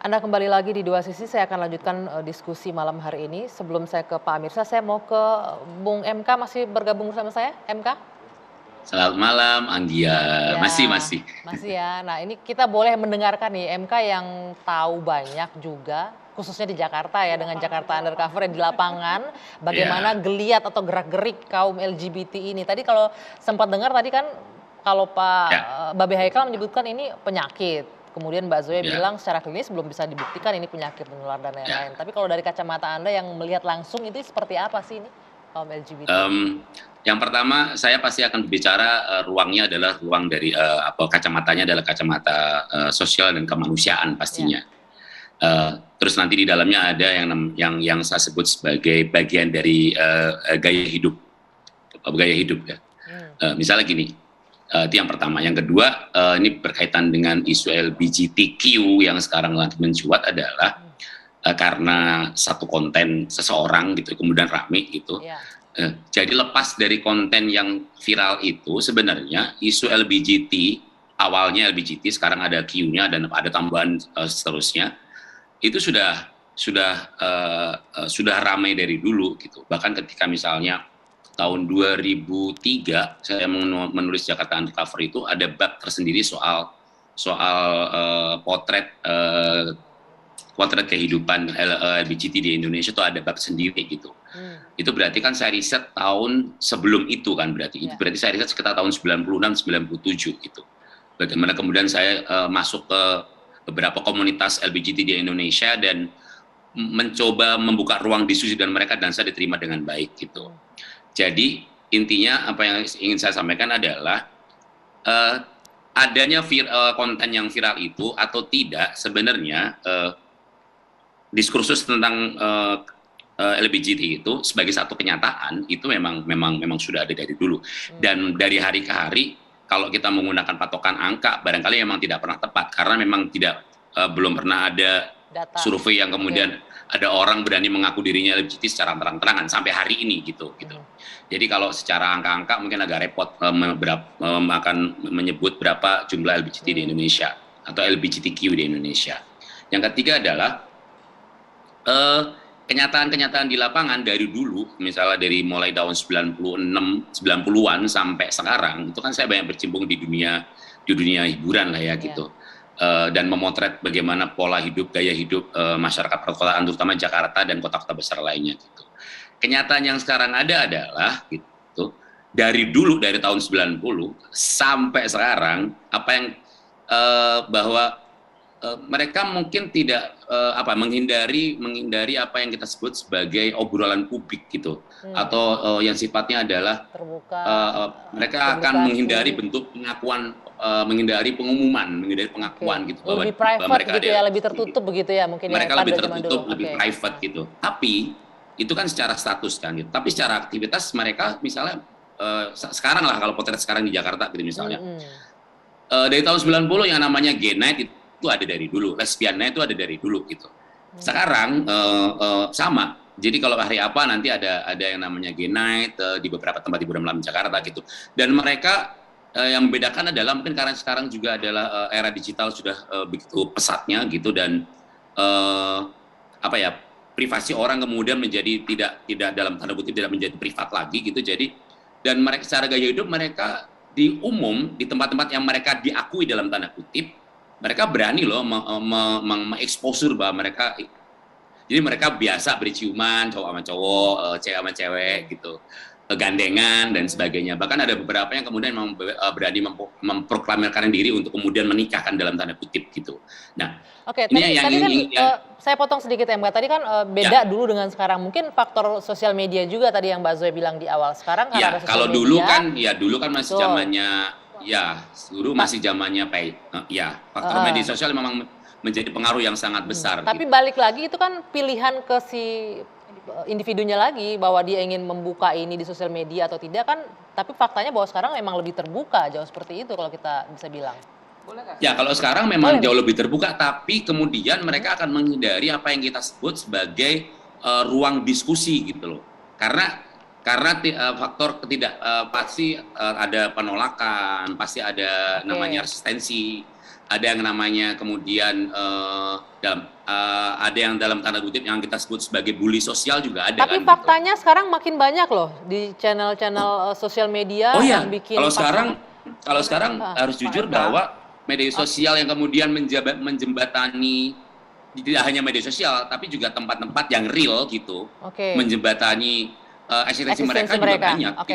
Anda kembali lagi di Dua Sisi, saya akan lanjutkan diskusi malam hari ini. Sebelum saya ke Pak Amirsyah, saya mau ke Bung MK, masih bergabung bersama saya, MK? Selamat malam, Anggia. Ya, Masih. masih ya. Nah, ini kita boleh mendengarkan nih MK yang tahu banyak juga, khususnya di Jakarta ya, dengan Jakarta Undercover yang di lapangan, bagaimana Ya, geliat atau gerak-gerik kaum LGBT ini. Tadi kalau sempat dengar tadi kan, kalau Pak ya, Babe Haikal menyebutkan ini penyakit. Kemudian Mbak Zoya ya, bilang secara klinis belum bisa dibuktikan ini penyakit menular dan lain-lain. ya. Tapi kalau dari kacamata Anda yang melihat langsung itu seperti apa sih ini kaum LGBT ini? Yang pertama, saya pasti akan berbicara ruangnya adalah ruang dari kacamatanya adalah kacamata sosial dan kemanusiaan Ya. pastinya. Terus nanti di dalamnya ada yang saya sebut sebagai bagian dari gaya hidup ya. Misalnya gini, itu yang pertama. Yang kedua, ini berkaitan dengan isu LGBTQ yang sekarang lagi mencuat adalah karena satu konten seseorang gitu kemudian rame gitu. Ya. Jadi lepas dari konten yang viral itu sebenarnya isu LGBT awalnya LGBT sekarang ada Q-nya dan ada tambahan seterusnya itu sudah ramai dari dulu gitu. Bahkan ketika misalnya tahun 2003 saya menulis Jakarta Undercover itu ada bab tersendiri soal potret kehidupan LGBT di Indonesia itu ada bab sendiri gitu. Itu berarti kan saya riset tahun sebelum itu kan berarti. Itu berarti saya riset sekitar tahun 96 97 gitu. Bagaimana kemudian saya masuk ke beberapa komunitas LGBT di Indonesia dan mencoba membuka ruang diskusi dan mereka dan saya diterima dengan baik gitu. Jadi intinya apa yang ingin saya sampaikan adalah adanya konten yang viral itu atau tidak sebenarnya diskursus tentang LGBT itu sebagai satu kenyataan itu memang sudah ada dari dulu dan dari hari ke hari kalau kita menggunakan patokan angka barangkali memang tidak pernah tepat karena memang belum pernah ada Data. survei yang kemudian ada orang berani mengaku dirinya LGBT secara terang-terangan sampai hari ini gitu. Jadi kalau secara angka-angka mungkin agak repot akan menyebut berapa jumlah LGBT di Indonesia atau LGBTQ di Indonesia. Yang ketiga adalah kenyataan-kenyataan di lapangan dari dulu, misalnya dari mulai tahun 90-an sampai sekarang, itu kan saya banyak bercimpung di dunia hiburan lah ya gitu. Dan memotret bagaimana pola hidup, gaya hidup masyarakat perkotaan, terutama Jakarta dan kota-kota besar lainnya gitu. Kenyataan yang sekarang ada adalah gitu, dari dulu, dari tahun 90 sampai sekarang, apa yang bahwa mereka mungkin tidak menghindari apa yang kita sebut sebagai obrolan publik gitu atau yang sifatnya adalah terbuka, mereka akan menghindari bentuk pengakuan, menghindari pengumuman, menghindari pengakuan gitu bahwa lebih private mereka gitu ya, lebih tertutup begitu ya mungkin mereka ya, lebih pada zaman tertutup, dulu. lebih private gitu. Tapi itu kan secara status kan gitu. Tapi secara aktivitas mereka misalnya sekarang lah kalau potret sekarang di Jakarta gitu misalnya. Dari tahun 90 yang namanya gay night itu ada dari dulu, lesbian night itu ada dari dulu gitu. Sekarang sama. Jadi kalau hari apa nanti ada yang namanya gay night di beberapa tempat hiburan malam Jakarta gitu. Dan mereka yang membedakan adalah mungkin karena sekarang juga adalah era digital sudah begitu pesatnya gitu dan privasi orang kemudian menjadi tidak dalam tanda kutip tidak menjadi privat lagi gitu. Jadi dan mereka secara gaya hidup mereka di umum di tempat-tempat yang mereka diakui dalam tanda kutip mereka berani loh mengeksposur bahwa mereka jadi mereka biasa berciuman cowok sama cowok, cewek sama cewek gitu, gandengan dan sebagainya. Bahkan ada beberapa yang kemudian berani memproklamirkan diri untuk kemudian menikahkan dalam tanda kutip gitu. Nah, Oke, ini tadi kan saya potong sedikit ya Mbak. Tadi kan beda dulu dengan sekarang. Mungkin faktor sosial media juga tadi yang Mbak Zoe bilang di awal. Sekarang karena ada sosial kalau media. dulu kan masih zamannya masih zamannya faktor media sosial memang menjadi pengaruh yang sangat besar. Tapi gitu. balik lagi itu kan pilihan ke si individunya lagi bahwa dia ingin membuka ini di sosial media atau tidak kan. Tapi faktanya bahwa sekarang memang lebih terbuka jauh seperti itu kalau kita bisa bilang. Ya kalau sekarang memang jauh lebih terbuka, tapi kemudian mereka akan menghindari apa yang kita sebut sebagai ruang diskusi gitu loh. Karena faktor pasti ada penolakan, pasti ada namanya resistensi. ada yang namanya kemudian ada yang dalam tanda kutip yang kita sebut sebagai bully sosial juga ada. Tapi kan, faktanya gitu. Sekarang makin banyak loh di channel-channel sosial media yang bikin. Kalau sekarang harus jujur bahwa media sosial yang kemudian menjembatani tidak hanya media sosial tapi juga tempat-tempat yang real gitu, menjembatani eksistensi mereka juga banyak.